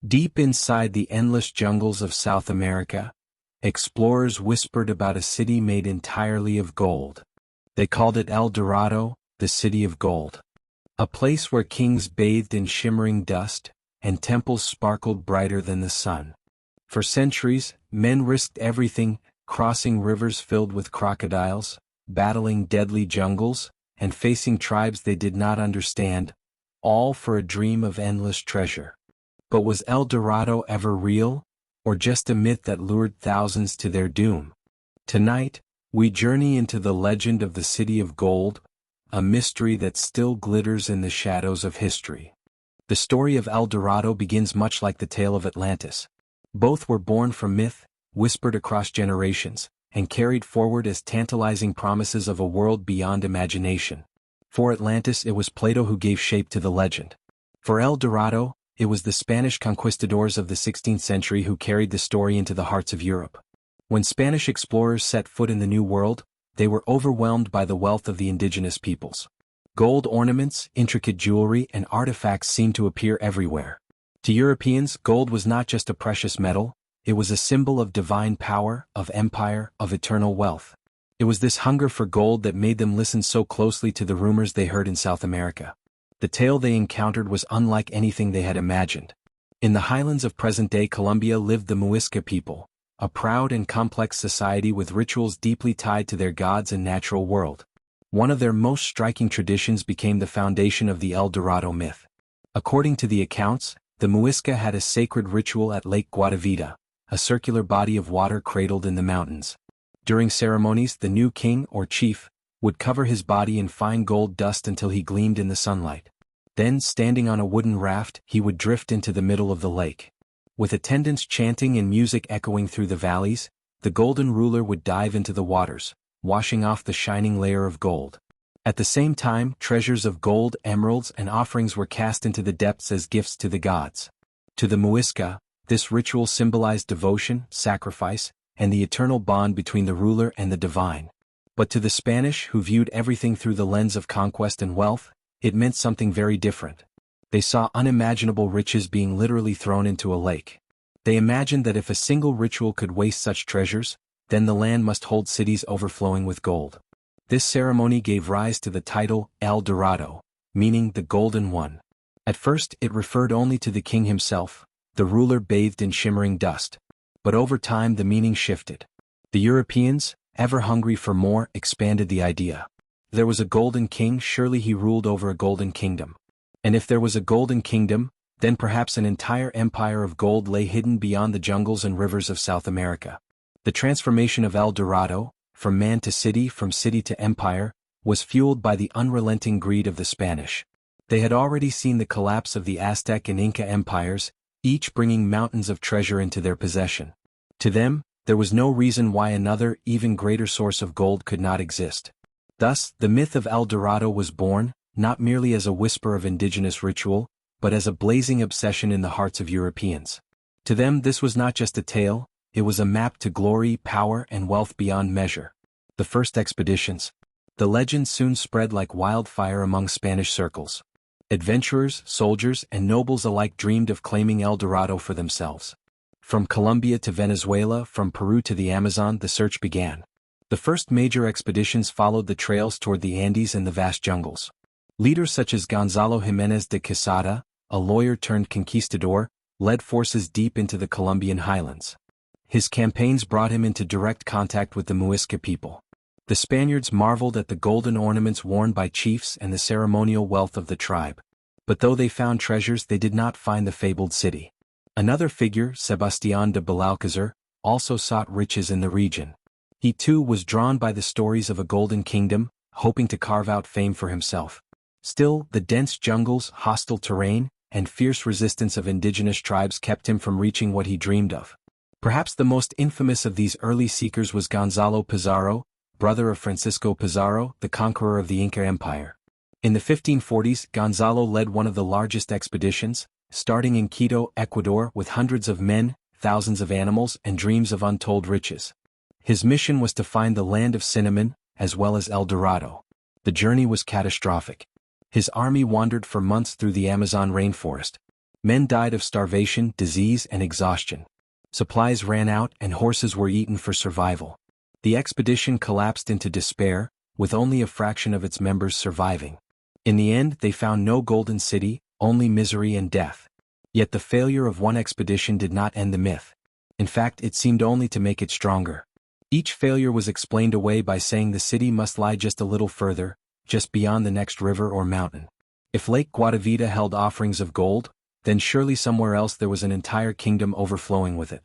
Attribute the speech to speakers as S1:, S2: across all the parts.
S1: Deep inside the endless jungles of South America, explorers whispered about a city made entirely of gold. They called it El Dorado, the city of gold. A place where kings bathed in shimmering dust, and temples sparkled brighter than the sun. For centuries, men risked everything, crossing rivers filled with crocodiles, battling deadly jungles, and facing tribes they did not understand, all for a dream of endless treasure. But was El Dorado ever real, or just a myth that lured thousands to their doom? Tonight, we journey into the legend of the City of Gold, a mystery that still glitters in the shadows of history. The story of El Dorado begins much like the tale of Atlantis. Both were born from myth, whispered across generations, and carried forward as tantalizing promises of a world beyond imagination. For Atlantis, it was Plato who gave shape to the legend. For El Dorado, it was the Spanish conquistadors of the 16th century who carried the story into the hearts of Europe. When Spanish explorers set foot in the New World, they were overwhelmed by the wealth of the indigenous peoples. Gold ornaments, intricate jewelry, and artifacts seemed to appear everywhere. To Europeans, gold was not just a precious metal, it was a symbol of divine power, of empire, of eternal wealth. It was this hunger for gold that made them listen so closely to the rumors they heard in South America. The tale they encountered was unlike anything they had imagined. In the highlands of present-day Colombia lived the Muisca people, a proud and complex society with rituals deeply tied to their gods and natural world. One of their most striking traditions became the foundation of the El Dorado myth. According to the accounts, the Muisca had a sacred ritual at Lake Guatavita, a circular body of water cradled in the mountains. During ceremonies, the new king or chief would cover his body in fine gold dust until he gleamed in the sunlight. Then, standing on a wooden raft, he would drift into the middle of the lake. With attendants chanting and music echoing through the valleys, the golden ruler would dive into the waters, washing off the shining layer of gold. At the same time, treasures of gold, emeralds, and offerings were cast into the depths as gifts to the gods. To the Muisca, this ritual symbolized devotion, sacrifice, and the eternal bond between the ruler and the divine. But to the Spanish, who viewed everything through the lens of conquest and wealth, it meant something very different. They saw unimaginable riches being literally thrown into a lake. They imagined that if a single ritual could waste such treasures, then the land must hold cities overflowing with gold. This ceremony gave rise to the title El Dorado, meaning the Golden One. At first, it referred only to the king himself, the ruler bathed in shimmering dust. But over time the meaning shifted. The Europeans, ever hungry for more, expanded the idea. There was a golden king, surely he ruled over a golden kingdom. And if there was a golden kingdom, then perhaps an entire empire of gold lay hidden beyond the jungles and rivers of South America. The transformation of El Dorado, from man to city, from city to empire, was fueled by the unrelenting greed of the Spanish. They had already seen the collapse of the Aztec and Inca empires, each bringing mountains of treasure into their possession. To them, there was no reason why another, even greater source of gold could not exist. Thus, the myth of El Dorado was born, not merely as a whisper of indigenous ritual, but as a blazing obsession in the hearts of Europeans. To them, this was not just a tale, it was a map to glory, power, and wealth beyond measure. The first expeditions. The legend soon spread like wildfire among Spanish circles. Adventurers, soldiers, and nobles alike dreamed of claiming El Dorado for themselves. From Colombia to Venezuela, from Peru to the Amazon, the search began. The first major expeditions followed the trails toward the Andes and the vast jungles. Leaders such as Gonzalo Jimenez de Quesada, a lawyer turned conquistador, led forces deep into the Colombian highlands. His campaigns brought him into direct contact with the Muisca people. The Spaniards marveled at the golden ornaments worn by chiefs and the ceremonial wealth of the tribe. But though they found treasures, they did not find the fabled city. Another figure, Sebastián de Belalcázar, also sought riches in the region. He too was drawn by the stories of a golden kingdom, hoping to carve out fame for himself. Still, the dense jungles, hostile terrain, and fierce resistance of indigenous tribes kept him from reaching what he dreamed of. Perhaps the most infamous of these early seekers was Gonzalo Pizarro, brother of Francisco Pizarro, the conqueror of the Inca Empire. In the 1540s, Gonzalo led one of the largest expeditions, starting in Quito, Ecuador, with hundreds of men, thousands of animals, and dreams of untold riches. His mission was to find the land of cinnamon, as well as El Dorado. The journey was catastrophic. His army wandered for months through the Amazon rainforest. Men died of starvation, disease, and exhaustion. Supplies ran out and horses were eaten for survival. The expedition collapsed into despair, with only a fraction of its members surviving. In the end, they found no golden city, only misery and death. Yet the failure of one expedition did not end the myth. In fact, it seemed only to make it stronger. Each failure was explained away by saying the city must lie just a little further, just beyond the next river or mountain. If Lake Guatavita held offerings of gold, then surely somewhere else there was an entire kingdom overflowing with it.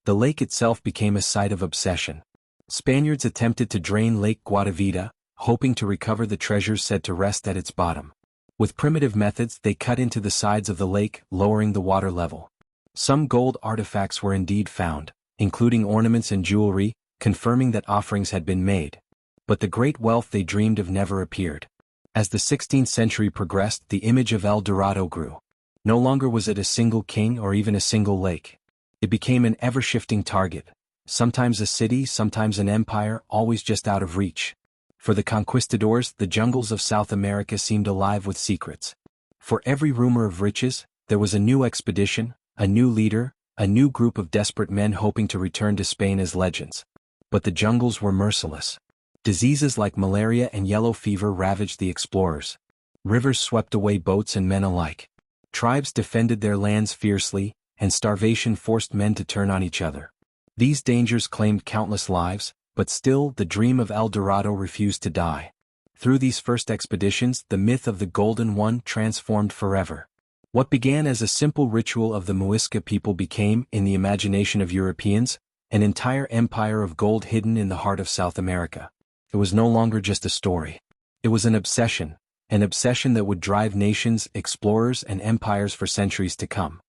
S1: The lake itself became a site of obsession. Spaniards attempted to drain Lake Guatavita, hoping to recover the treasures said to rest at its bottom. With primitive methods, they cut into the sides of the lake, lowering the water level. Some gold artifacts were indeed found, including ornaments and jewelry, confirming that offerings had been made. But the great wealth they dreamed of never appeared. As the 16th century progressed, the image of El Dorado grew. No longer was it a single king or even a single lake. It became an ever-shifting target, sometimes a city, sometimes an empire, always just out of reach. For the conquistadors, the jungles of South America seemed alive with secrets. For every rumor of riches, there was a new expedition, a new leader, a new group of desperate men hoping to return to Spain as legends. But the jungles were merciless. Diseases like malaria and yellow fever ravaged the explorers. Rivers swept away boats and men alike. Tribes defended their lands fiercely, and starvation forced men to turn on each other. These dangers claimed countless lives, but still the dream of El Dorado refused to die. Through these first expeditions, the myth of the Golden One transformed forever. What began as a simple ritual of the Muisca people became, in the imagination of Europeans, an entire empire of gold hidden in the heart of South America. It was no longer just a story. It was an obsession that would drive nations, explorers, and empires for centuries to come.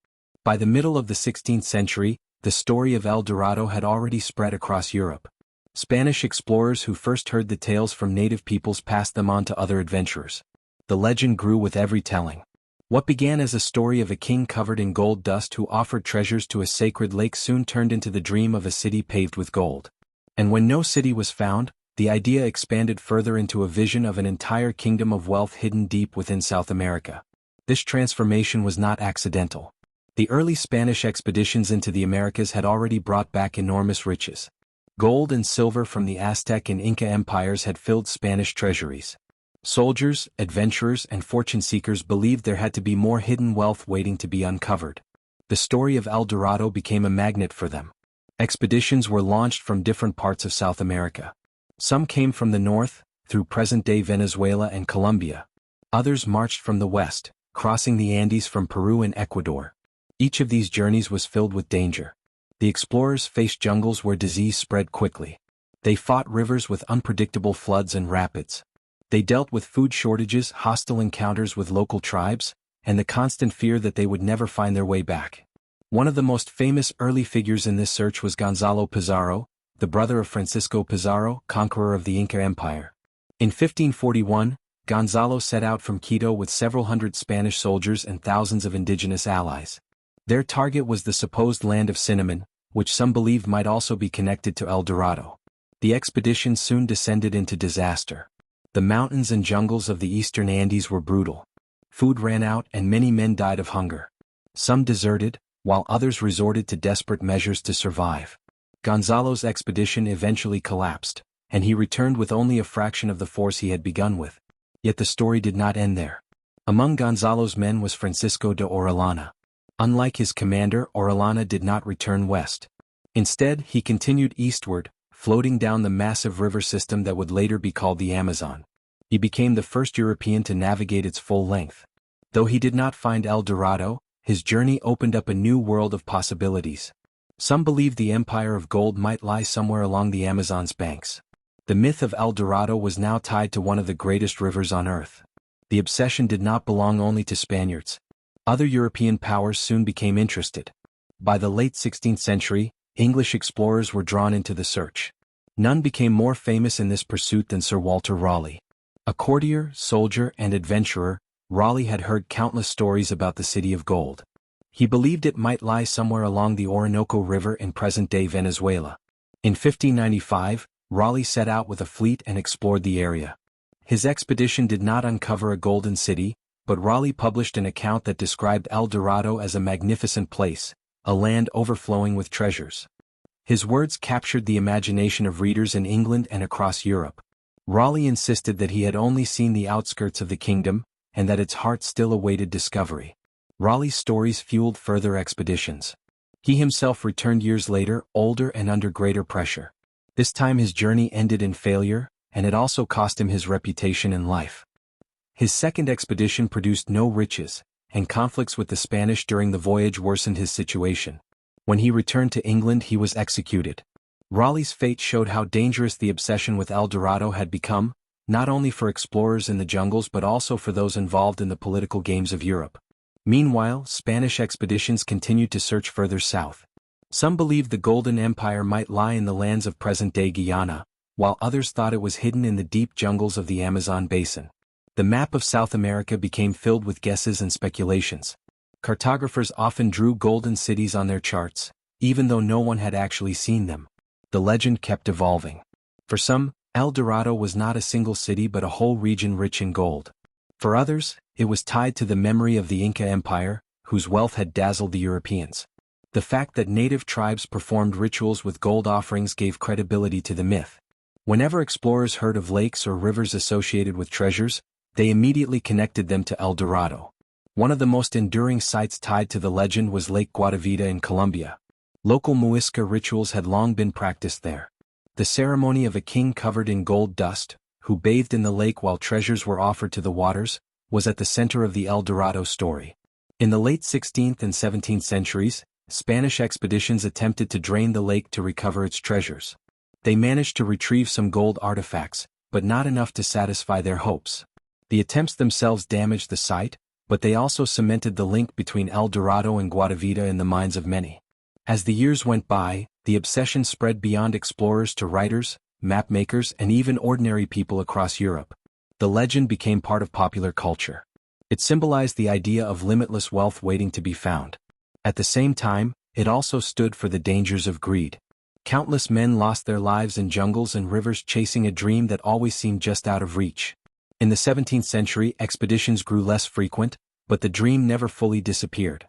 S1: By the middle of the 16th century, the story of El Dorado had already spread across Europe. Spanish explorers who first heard the tales from native peoples passed them on to other adventurers. The legend grew with every telling. What began as a story of a king covered in gold dust who offered treasures to a sacred lake soon turned into the dream of a city paved with gold. And when no city was found, the idea expanded further into a vision of an entire kingdom of wealth hidden deep within South America. This transformation was not accidental. The early Spanish expeditions into the Americas had already brought back enormous riches. Gold and silver from the Aztec and Inca empires had filled Spanish treasuries. Soldiers, adventurers, and fortune-seekers believed there had to be more hidden wealth waiting to be uncovered. The story of El Dorado became a magnet for them. Expeditions were launched from different parts of South America. Some came from the north, through present-day Venezuela and Colombia. Others marched from the west, crossing the Andes from Peru and Ecuador. Each of these journeys was filled with danger. The explorers faced jungles where disease spread quickly. They fought rivers with unpredictable floods and rapids. They dealt with food shortages, hostile encounters with local tribes, and the constant fear that they would never find their way back. One of the most famous early figures in this search was Gonzalo Pizarro, the brother of Francisco Pizarro, conqueror of the Inca Empire. In 1541, Gonzalo set out from Quito with several hundred Spanish soldiers and thousands of indigenous allies. Their target was the supposed land of cinnamon, which some believed might also be connected to El Dorado. The expedition soon descended into disaster. The mountains and jungles of the eastern Andes were brutal. Food ran out and many men died of hunger. Some deserted, while others resorted to desperate measures to survive. Gonzalo's expedition eventually collapsed, and he returned with only a fraction of the force he had begun with. Yet the story did not end there. Among Gonzalo's men was Francisco de Orellana. Unlike his commander, Orellana did not return west. Instead, he continued eastward, floating down the massive river system that would later be called the Amazon. He became the first European to navigate its full length. Though he did not find El Dorado, his journey opened up a new world of possibilities. Some believed the empire of gold might lie somewhere along the Amazon's banks. The myth of El Dorado was now tied to one of the greatest rivers on earth. The obsession did not belong only to Spaniards. Other European powers soon became interested. By the late 16th century, English explorers were drawn into the search. None became more famous in this pursuit than Sir Walter Raleigh. A courtier, soldier, and adventurer, Raleigh had heard countless stories about the city of gold. He believed it might lie somewhere along the Orinoco River in present-day Venezuela. In 1595, Raleigh set out with a fleet and explored the area. His expedition did not uncover a golden city, but Raleigh published an account that described El Dorado as a magnificent place, a land overflowing with treasures. His words captured the imagination of readers in England and across Europe. Raleigh insisted that he had only seen the outskirts of the kingdom, and that its heart still awaited discovery. Raleigh's stories fueled further expeditions. He himself returned years later, older and under greater pressure. This time his journey ended in failure, and it also cost him his reputation and life. His second expedition produced no riches, and conflicts with the Spanish during the voyage worsened his situation. When he returned to England he was executed. Raleigh's fate showed how dangerous the obsession with El Dorado had become, not only for explorers in the jungles but also for those involved in the political games of Europe. Meanwhile, Spanish expeditions continued to search further south. Some believed the Golden Empire might lie in the lands of present-day Guyana, while others thought it was hidden in the deep jungles of the Amazon basin. The map of South America became filled with guesses and speculations. Cartographers often drew golden cities on their charts, even though no one had actually seen them. The legend kept evolving. For some, El Dorado was not a single city but a whole region rich in gold. For others, it was tied to the memory of the Inca Empire, whose wealth had dazzled the Europeans. The fact that native tribes performed rituals with gold offerings gave credibility to the myth. Whenever explorers heard of lakes or rivers associated with treasures, they immediately connected them to El Dorado. One of the most enduring sites tied to the legend was Lake Guatavita in Colombia. Local Muisca rituals had long been practiced there. The ceremony of a king covered in gold dust, who bathed in the lake while treasures were offered to the waters, was at the center of the El Dorado story. In the late 16th and 17th centuries, Spanish expeditions attempted to drain the lake to recover its treasures. They managed to retrieve some gold artifacts, but not enough to satisfy their hopes. The attempts themselves damaged the site, but they also cemented the link between El Dorado and Guatavita in the minds of many. As the years went by, the obsession spread beyond explorers to writers, mapmakers, and even ordinary people across Europe. The legend became part of popular culture. It symbolized the idea of limitless wealth waiting to be found. At the same time, it also stood for the dangers of greed. Countless men lost their lives in jungles and rivers chasing a dream that always seemed just out of reach. In the 17th century, expeditions grew less frequent, but the dream never fully disappeared.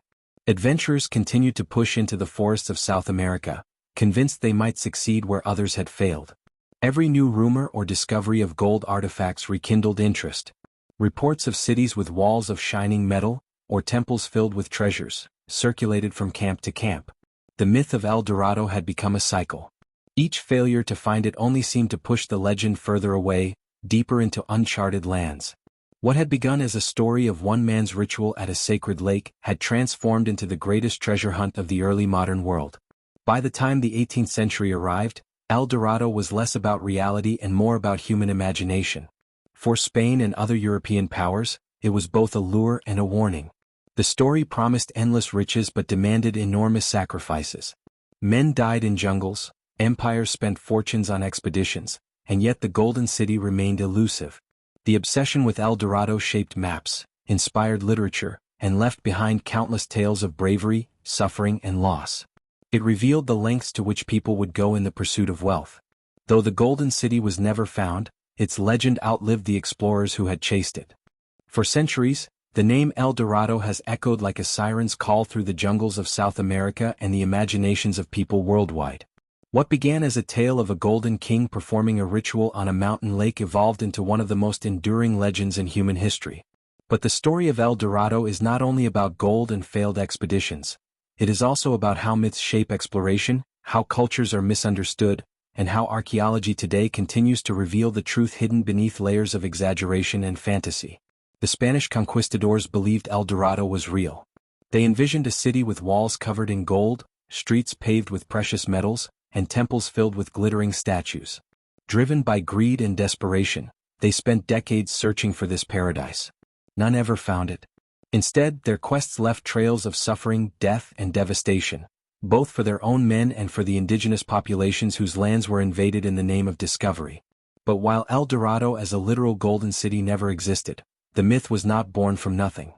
S1: Adventurers continued to push into the forests of South America, convinced they might succeed where others had failed. Every new rumor or discovery of gold artifacts rekindled interest. Reports of cities with walls of shining metal, or temples filled with treasures, circulated from camp to camp. The myth of El Dorado had become a cycle. Each failure to find it only seemed to push the legend further away, deeper into uncharted lands. What had begun as a story of one man's ritual at a sacred lake had transformed into the greatest treasure hunt of the early modern world. By the time the 18th century arrived, El Dorado was less about reality and more about human imagination. For Spain and other European powers, it was both a lure and a warning. The story promised endless riches but demanded enormous sacrifices. Men died in jungles, empires spent fortunes on expeditions, and yet the Golden City remained elusive. The obsession with El Dorado shaped maps, inspired literature, and left behind countless tales of bravery, suffering, and loss. It revealed the lengths to which people would go in the pursuit of wealth. Though the Golden City was never found, its legend outlived the explorers who had chased it. For centuries, the name El Dorado has echoed like a siren's call through the jungles of South America and the imaginations of people worldwide. What began as a tale of a golden king performing a ritual on a mountain lake evolved into one of the most enduring legends in human history. But the story of El Dorado is not only about gold and failed expeditions. It is also about how myths shape exploration, how cultures are misunderstood, and how archaeology today continues to reveal the truth hidden beneath layers of exaggeration and fantasy. The Spanish conquistadors believed El Dorado was real. They envisioned a city with walls covered in gold, streets paved with precious metals, and temples filled with glittering statues. Driven by greed and desperation, they spent decades searching for this paradise. None ever found it. Instead, their quests left trails of suffering, death, and devastation, both for their own men and for the indigenous populations whose lands were invaded in the name of discovery. But while El Dorado as a literal golden city never existed, the myth was not born from nothing.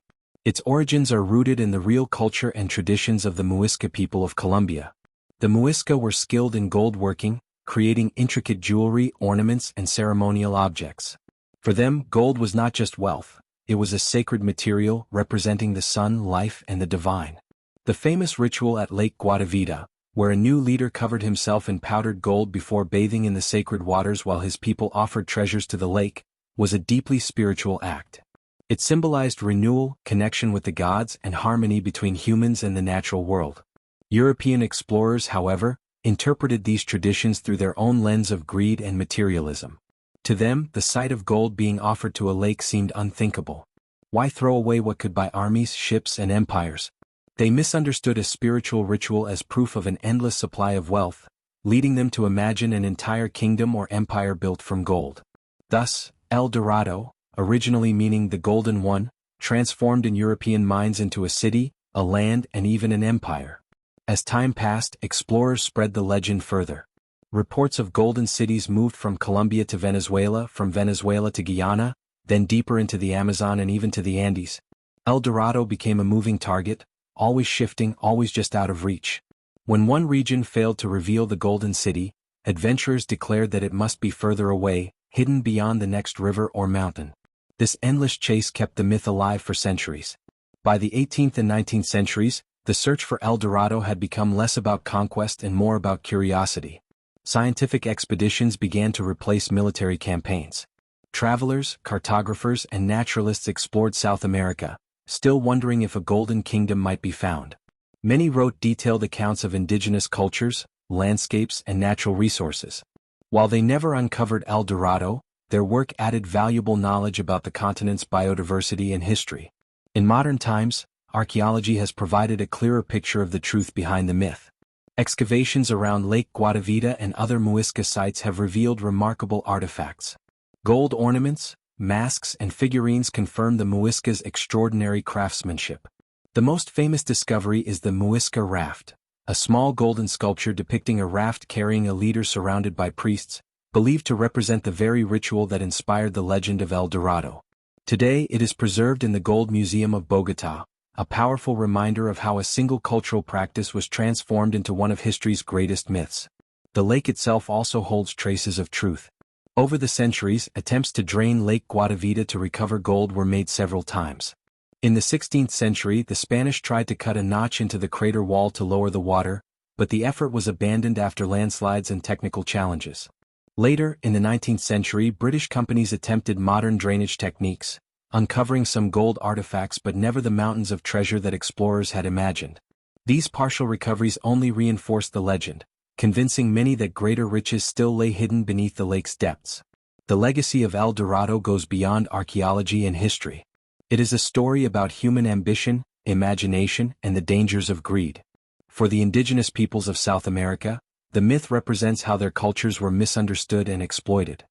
S1: Its origins are rooted in the real culture and traditions of the Muisca people of Colombia. The Muisca were skilled in gold working, creating intricate jewelry, ornaments, and ceremonial objects. For them, gold was not just wealth, It was a sacred material representing the sun, life, and the divine. The famous ritual at Lake Guatavita, where a new leader covered himself in powdered gold before bathing in the sacred waters while his people offered treasures to the lake, was a deeply spiritual act. It symbolized renewal, connection with the gods, and harmony between humans and the natural world. European explorers, however, interpreted these traditions through their own lens of greed and materialism. To them, the sight of gold being offered to a lake seemed unthinkable. Why throw away what could buy armies, ships, and empires? They misunderstood a spiritual ritual as proof of an endless supply of wealth, leading them to imagine an entire kingdom or empire built from gold. Thus, El Dorado, originally meaning the Golden One, transformed in European minds into a city, a land, and even an empire. As time passed, explorers spread the legend further. Reports of golden cities moved from Colombia to Venezuela, from Venezuela to Guyana, then deeper into the Amazon and even to the Andes. El Dorado became a moving target, always shifting, always just out of reach. When one region failed to reveal the Golden City, adventurers declared that it must be further away, hidden beyond the next river or mountain. This endless chase kept the myth alive for centuries. By the 18th and 19th centuries, the search for El Dorado had become less about conquest and more about curiosity. Scientific expeditions began to replace military campaigns. Travelers, cartographers, and naturalists explored South America, still wondering if a golden kingdom might be found. Many wrote detailed accounts of indigenous cultures, landscapes, and natural resources. While they never uncovered El Dorado, their work added valuable knowledge about the continent's biodiversity and history. In modern times, archaeology has provided a clearer picture of the truth behind the myth. Excavations around Lake Guatavita and other Muisca sites have revealed remarkable artifacts. Gold ornaments, masks, and figurines confirm the Muisca's extraordinary craftsmanship. The most famous discovery is the Muisca raft, a small golden sculpture depicting a raft carrying a leader surrounded by priests, believed to represent the very ritual that inspired the legend of El Dorado. Today it is preserved in the Gold Museum of Bogotá, a powerful reminder of how a single cultural practice was transformed into one of history's greatest myths. The lake itself also holds traces of truth. Over the centuries, attempts to drain Lake Guatavita to recover gold were made several times. In the 16th century, the Spanish tried to cut a notch into the crater wall to lower the water, but the effort was abandoned after landslides and technical challenges. Later, in the 19th century, British companies attempted modern drainage techniques, uncovering some gold artifacts but never the mountains of treasure that explorers had imagined. These partial recoveries only reinforced the legend, convincing many that greater riches still lay hidden beneath the lake's depths. The legacy of El Dorado goes beyond archaeology and history. It is a story about human ambition, imagination, and the dangers of greed. For the indigenous peoples of South America, the myth represents how their cultures were misunderstood and exploited.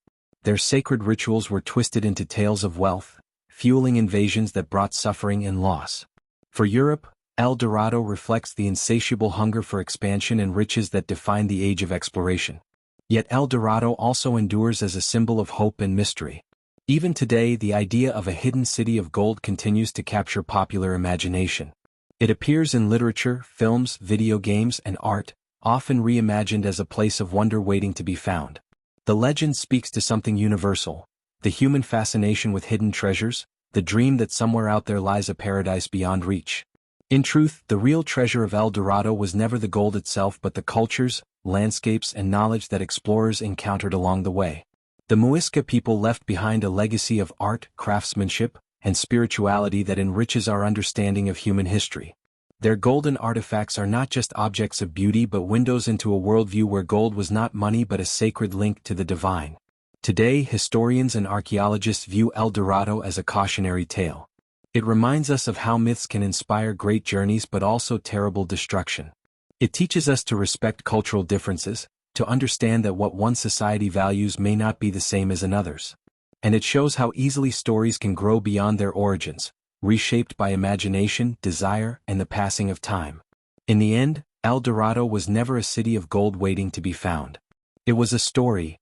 S1: Their sacred rituals were twisted into tales of wealth, fueling invasions that brought suffering and loss. For Europe, El Dorado reflects the insatiable hunger for expansion and riches that defined the age of exploration. Yet El Dorado also endures as a symbol of hope and mystery. Even today, the idea of a hidden city of gold continues to capture popular imagination. It appears in literature, films, video games, and art, often reimagined as a place of wonder waiting to be found. The legend speaks to something universal: the human fascination with hidden treasures, the dream that somewhere out there lies a paradise beyond reach. In truth, the real treasure of El Dorado was never the gold itself but the cultures, landscapes, and knowledge that explorers encountered along the way. The Muisca people left behind a legacy of art, craftsmanship, and spirituality that enriches our understanding of human history. Their golden artifacts are not just objects of beauty but windows into a worldview where gold was not money but a sacred link to the divine. Today, historians and archaeologists view El Dorado as a cautionary tale. It reminds us of how myths can inspire great journeys but also terrible destruction. It teaches us to respect cultural differences, to understand that what one society values may not be the same as another's. And it shows how easily stories can grow beyond their origins, reshaped by imagination, desire, and the passing of time. In the end, El Dorado was never a city of gold waiting to be found. It was a story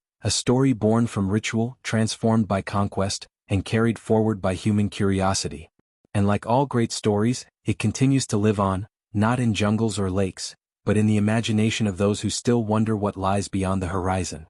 S1: born from ritual, transformed by conquest, and carried forward by human curiosity. And like all great stories, it continues to live on, not in jungles or lakes, but in the imagination of those who still wonder what lies beyond the horizon.